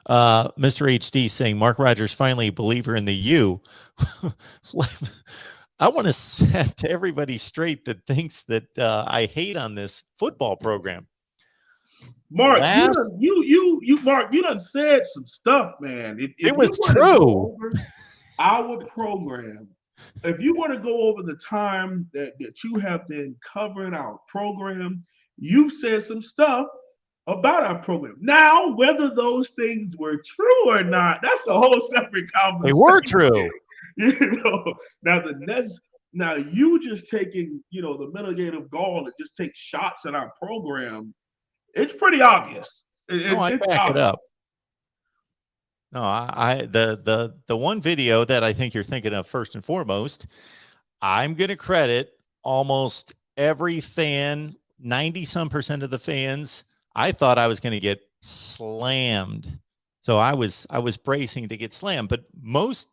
Mr. HD saying Mark Rogers finally a believer in the U. I want to set to everybody straight that thinks that I hate on this football program. Mark, Mark, you done said some stuff, man. If It you was were to go true. over our program, if you were to go over the time that you have been covering our program, you've said some stuff about our program. Now, whether those things were true or not, that's a whole separate They were conversation. true. Now the next, now you just taking, the mitigative gall to just take shots at our program. It's pretty obvious. No, I It's back it obvious. up. No, the one video that I think you're thinking of first and foremost, I'm going to credit almost every fan, 90% of the fans. I thought I was going to get slammed. So I was bracing to get slammed, but most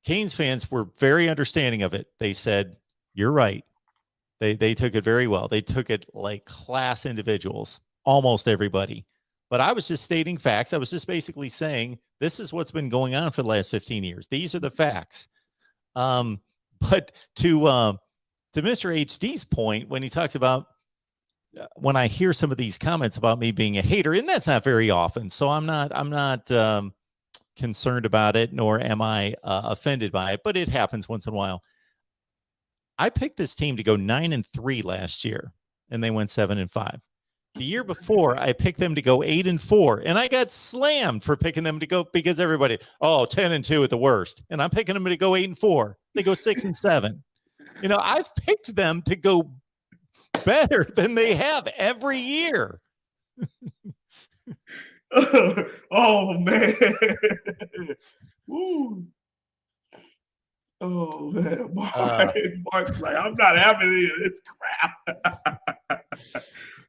Canes fans were very understanding of it. They said, "You're right." They took it very well. They took it like class individuals, almost everybody. But I was just stating facts. I was just basically saying this is what's been going on for the last 15 years. These are the facts. But to Mr. HD's point, when he talks about when I hear some of these comments about me being a hater, and that's not very often, so I'm not concerned about it, nor am I offended by it. But it happens once in a while. I picked this team to go 9-3 last year, and they went 7-5. The year before, I picked them to go 8-4, and I got slammed for picking them to go because everybody, 10-2 at the worst, and I'm picking them to go 8-4. They go 6-7. I've picked them to go better than they have every year. Oh man. Woo. Oh man, Mark's like, I'm not having any of this crap.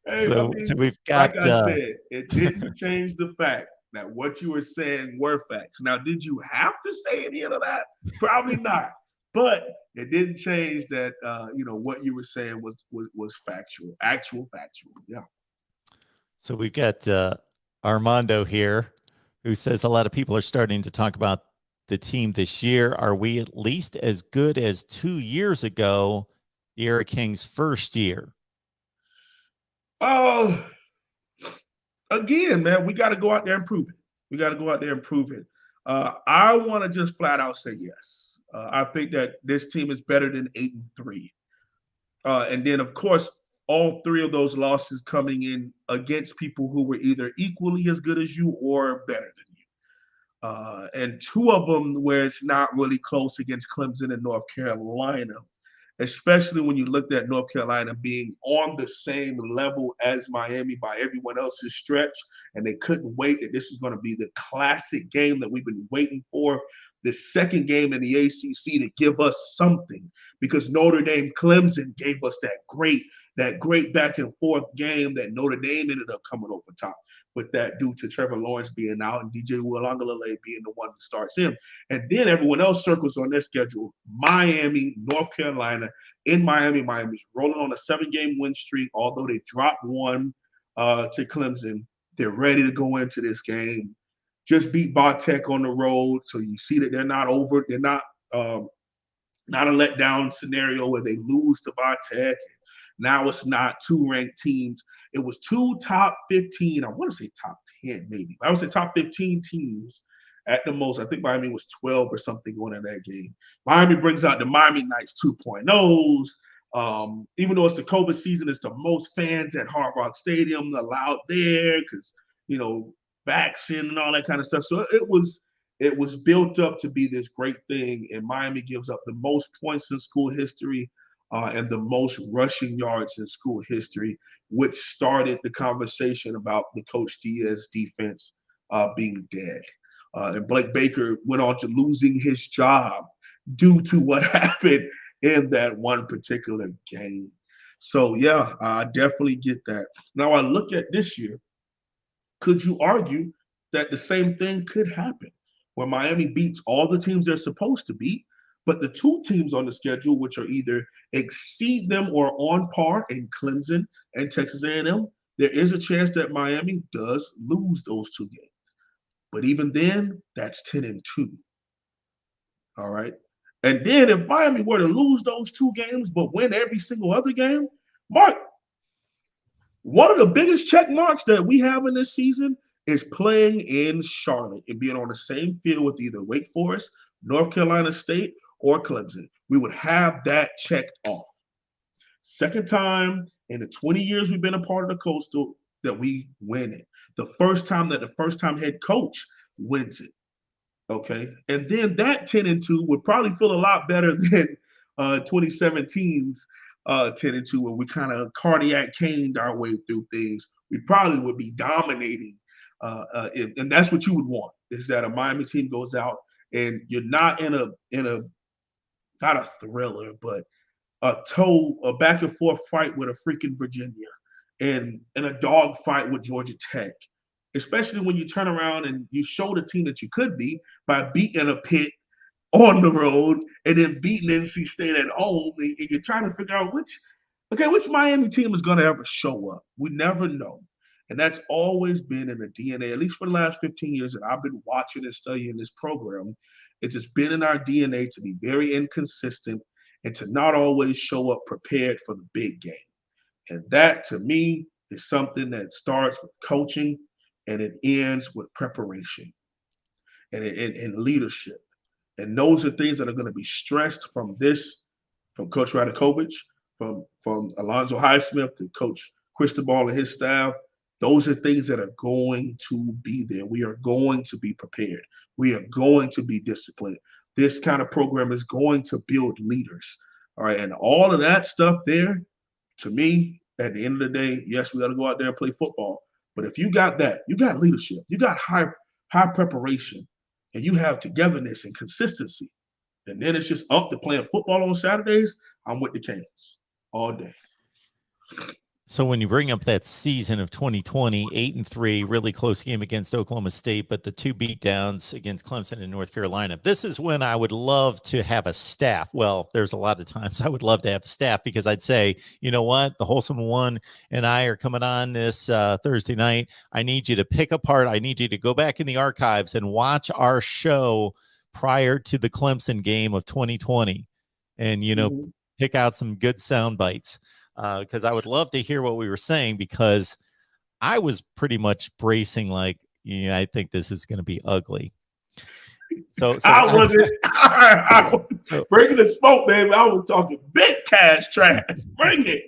Hey, so we've got, like I said, it didn't change the fact that what you were saying were facts. Now, did you have to say any of that? Probably not. But it didn't change that what you were saying was factual, actual factual. Yeah. So we've got Armando here, who says a lot of people are starting to talk about the team this year. Are we at least as good as 2 years ago, the Era Kings' first year? Oh, again, man, we got to go out there and prove it. We got to go out there and prove it. I want to just flat out say yes. I think that this team is better than 8-3. And then, of course, all three of those losses coming in against people who were either equally as good as you or better than you. And two of them where it's not really close against Clemson and North Carolina, especially when you looked at North Carolina being on the same level as Miami by everyone else's stretch, and they couldn't wait that this was going to be the classic game that we've been waiting for, the second game in the ACC to give us something, because Notre Dame Clemson gave us that great back and forth game that Notre Dame ended up coming over top. With that due to Trevor Lawrence being out and DJ Uiagalelei being the one that starts him. And then everyone else circles on their schedule. Miami, North Carolina. In Miami, Miami's rolling on a 7-game win streak, although they dropped one to Clemson. They're ready to go into this game. Just beat Tech on the road. So you see that they're not over. They're not a letdown scenario where they lose to Tech. Now it's not two ranked teams. It was two top 15. I want to say top 10, maybe. I would say top 15 teams at the most. I think Miami was 12 or something going in that game. Miami brings out the Miami Knights 2.0s. Even though it's the COVID season, it's the most fans at Hard Rock Stadium allowed there because, vaccine and all that kind of stuff. So it was built up to be this great thing, and Miami gives up the most points in school history. And the most rushing yards in school history, which started the conversation about the Coach Diaz defense being dead. And Blake Baker went on to losing his job due to what happened in that one particular game. So, yeah, I definitely get that. Now, I look at this year. Could you argue that the same thing could happen where Miami beats all the teams they're supposed to beat, but the two teams on the schedule, which are either exceed them or on par in Clemson and Texas A&M, there is a chance that Miami does lose those two games. But even then, that's 10-2. All right. And then if Miami were to lose those 2 games but win every single other game, Mark, one of the biggest check marks that we have in this season is playing in Charlotte and being on the same field with either Wake Forest, North Carolina State, or Clemson. We would have that checked off. Second time in the 20 years we've been a part of the Coastal that we win it. The first time that the first time head coach wins it. Okay. And then that 10-2 would probably feel a lot better than 2017's 10-2, where we kind of cardiac caned our way through things. We probably would be dominating. And that's what you would want, is that a Miami team goes out and you're not in a not a thriller, but a back and forth fight with a freaking Virginia and a dog fight with Georgia Tech, especially when you turn around and you show the team that you could be by beating a Pitt on the road and then beating NC State at home, and you're trying to figure out which Miami team is going to ever show up. We never know. And that's always been in the DNA, at least for the last 15 years that I've been watching and studying this program. It's just been in our DNA to be very inconsistent and to not always show up prepared for the big game. And that, to me, is something that starts with coaching and it ends with preparation and leadership. And those are things that are going to be stressed from Coach Radakovich, from Alonzo Highsmith to Coach Cristobal and his staff. Those are things that are going to be there. We are going to be prepared. We are going to be disciplined. This kind of program is going to build leaders. All right. And all of that stuff there, to me, at the end of the day, yes, we got to go out there and play football. But if you got that, you got leadership, you got high preparation, and you have togetherness and consistency, and then it's just up to playing football on Saturdays, I'm with the Canes all day. So when you bring up that season of 2020, 8-3, really close game against Oklahoma State, but the 2 beatdowns against Clemson and North Carolina, this is when I would love to have a staff. Well, there's a lot of times I would love to have a staff, because I'd say, you know what, the Wholesome One and I are coming on this Thursday night. I need you to pick apart. I need you to go back in the archives and watch our show prior to the Clemson game of 2020 and, pick out some good sound bites. Because I would love to hear what we were saying, because I was pretty much bracing like, I think this is going to be ugly. So I wasn't. I was bringing the smoke, baby. I was talking big cash trash. Bring it.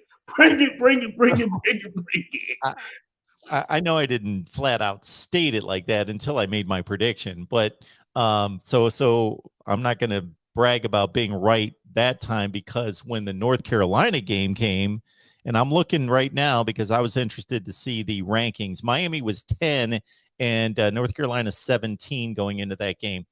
I know I didn't flat out state it like that until I made my prediction, but so I'm not going to brag about being right that time, because when the North Carolina game came, and I'm looking right now because I was interested to see the rankings, Miami was 10 and North Carolina 17 going into that game.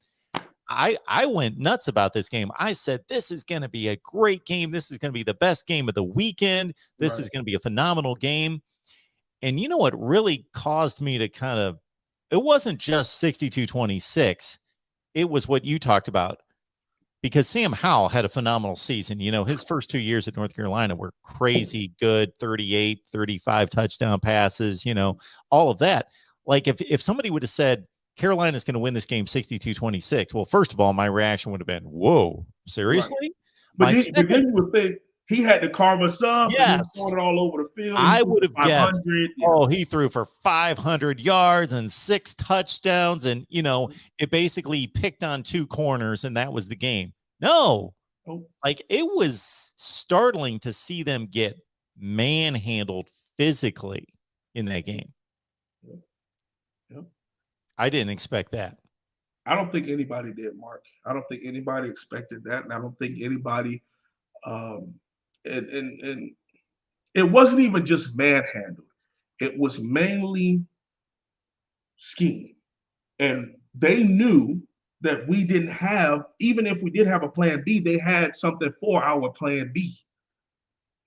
I went nuts about this game. I said, this is going to be a great game. This is going to be the best game of the weekend. This is going to be a phenomenal game. And you know what really caused me to it wasn't just 62-26. It was what you talked about. Because Sam Howell had a phenomenal season. His first 2 years at North Carolina were crazy good, 38, 35 touchdown passes, all of that. Like if somebody would have said Carolina's going to win this game 62-26, well, first of all, my reaction would have been, whoa, seriously? Right. But then you would think he had to carve us up. Yes. And he was throwing it all over the field. I would have guessed. Yeah. Oh, he threw for 500 yards and 6 touchdowns. And, it basically picked on 2 corners and that was the game. No, like it was startling to see them get manhandled physically in that game. Yeah. I didn't expect that. I don't think anybody did, Mark. I don't think anybody expected that. And I don't think anybody and it wasn't even just manhandled. It was mainly scheme. And they knew that we didn't have, even if we did have a plan B, they had something for our plan B.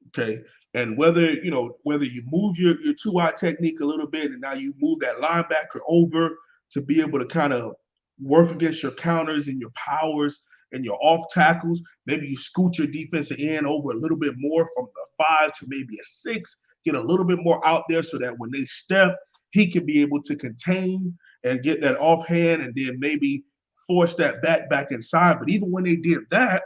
Okay. And whether you move your 2-eye technique a little bit and now you move that linebacker over to be able to kind of work against your counters and your powers and your off tackles, maybe you scoot your defensive end over a little bit more from a 5 to maybe a 6, get a little bit more out there so that when they step, he can be able to contain and get that offhand and then maybe force that back inside. But even when they did that,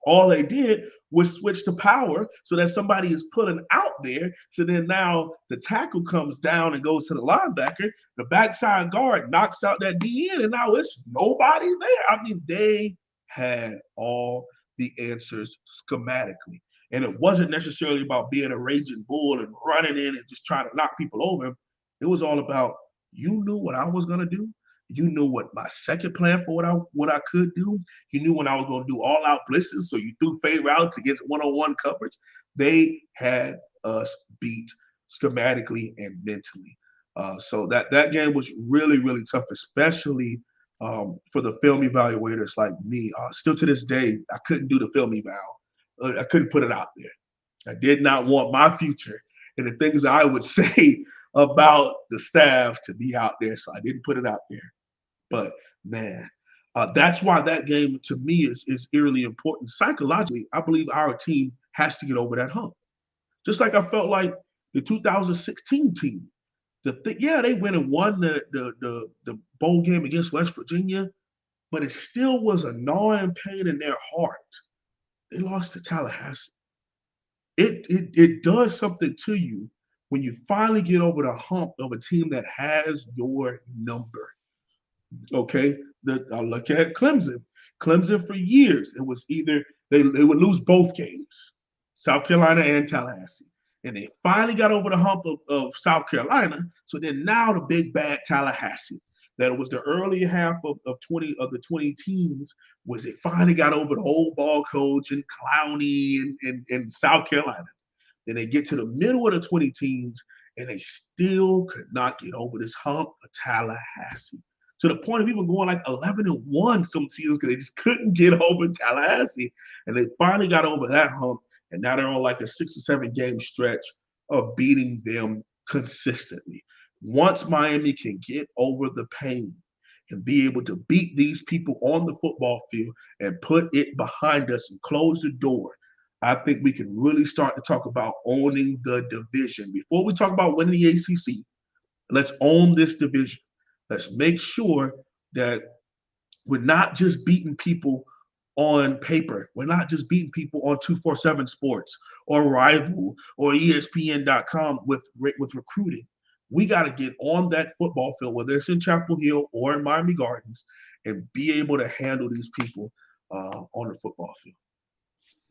all they did was switch to power so that somebody is pulling out there. So then now the tackle comes down and goes to the linebacker. The backside guard knocks out that DN, and now it's nobody there. I mean, they had all the answers schematically. And it wasn't necessarily about being a raging bull and running in and just trying to knock people over. It was all about you knew what I was going to do. You knew what my second plan for what I could do. You knew when I was going to do all out blitzes, so you threw fade routes against one-on-one coverage. They had us beat schematically and mentally. So that game was really, really tough, especially for the film evaluators like me. Still to this day, I couldn't do the film eval. I couldn't put it out there. I did not want my future and the things I would say about the staff to be out there, so I didn't put it out there. But man, that's why that game to me is eerily important. Psychologically, I believe our team has to get over that hump. Just like I felt like the 2016 team. Yeah, they went and won the bowl game against West Virginia, but it still was a gnawing pain in their heart. They lost to Tallahassee. It does something to you when you finally get over the hump of a team that has your number. Okay, I look at Clemson. Clemson for years, it was either they would lose both games, South Carolina and Tallahassee. And they finally got over the hump of South Carolina. So then now the big bad Tallahassee. That was the early half of 20 of the 20 teams was they finally got over the old ball coach and Clowney and South Carolina. Then they get to the middle of the 20 teams and they still could not get over this hump of Tallahassee to the point of even going like 11-1 some seasons because they just couldn't get over Tallahassee. And they finally got over that hump. And now they're on like a 6 or 7 game stretch of beating them consistently. Once Miami can get over the pain and be able to beat these people on the football field and put it behind us and close the door, I think we can really start to talk about owning the division. Before we talk about winning the ACC, let's own this division. Let's make sure that we're not just beating people on paper. We're not just beating people on 247 Sports or Rival or ESPN.com with recruiting. We got to get on that football field, whether it's in Chapel Hill or in Miami Gardens, and be able to handle these people on the football field.